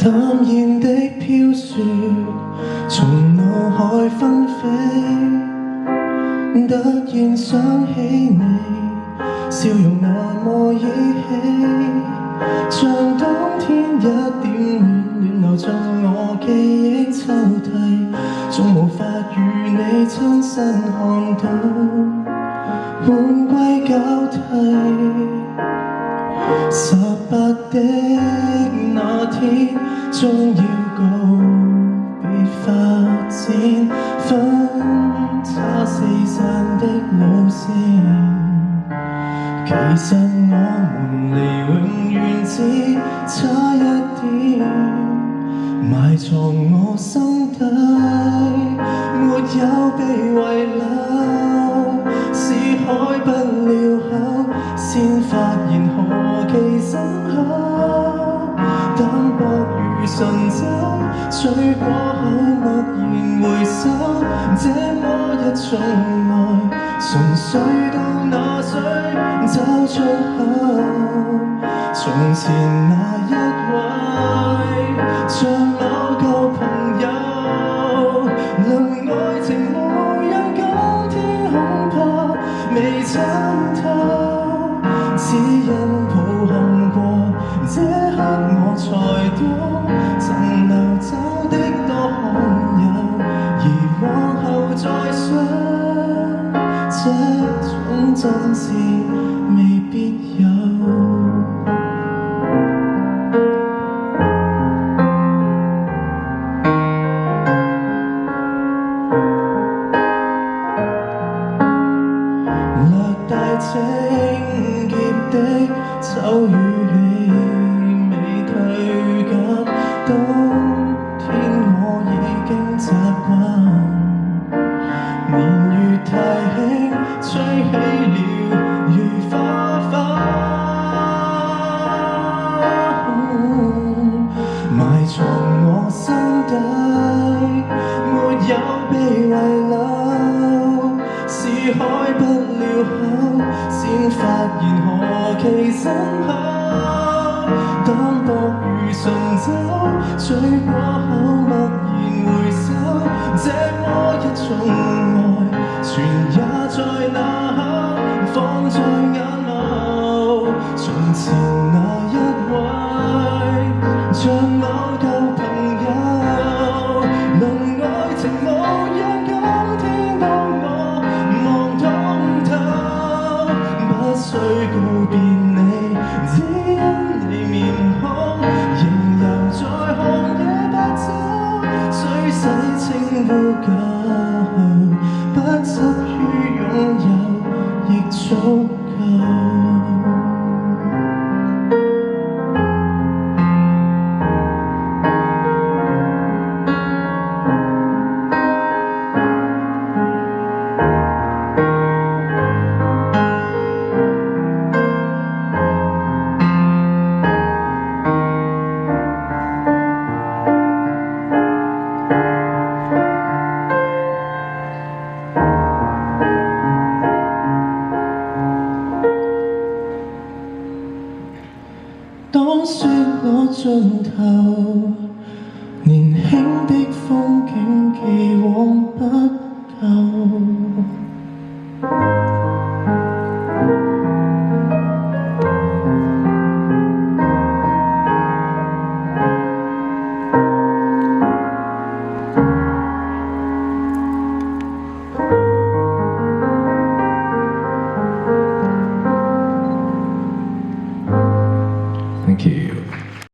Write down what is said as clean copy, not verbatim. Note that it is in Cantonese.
淡然的飄雪，從腦海紛飛，突然想起你，笑容那麼依稀，像冬天一點暖流進我記憶抽屜，總無法與你親身看到換季交替。18的那天，終要告別發展，分叉四散的路線。其實我們離永遠只差一點，埋藏我心底，沒有被遺留，是開不了口，先發現何其深厚。淡薄如醇酒，醉過後默然回首，這麼一種愛，純粹到那水找出口。從前那一位，像某舊朋友，論愛情無人今天恐怕未參透，只因抱憾過這刻我才懂，曾流走的多罕有，而往後再想，這種真摯未必有。略帶情結的酒與氣未退減，冬天我已經習慣，年月太輕，吹起了如花瓣，埋藏我心底，沒有被遺留，是開不了口，先發現何其深厚。淡薄如醇酒，醉過後默然回首，這麼一種愛，全也在那刻放在眼眸。從前那一位，像某舊朋友，論愛情無人今天幫我望通透，不需告別你，只因你面孔仍留在寒夜白晝，雖洗清污垢，不執於擁有亦足夠。當雪落盡頭，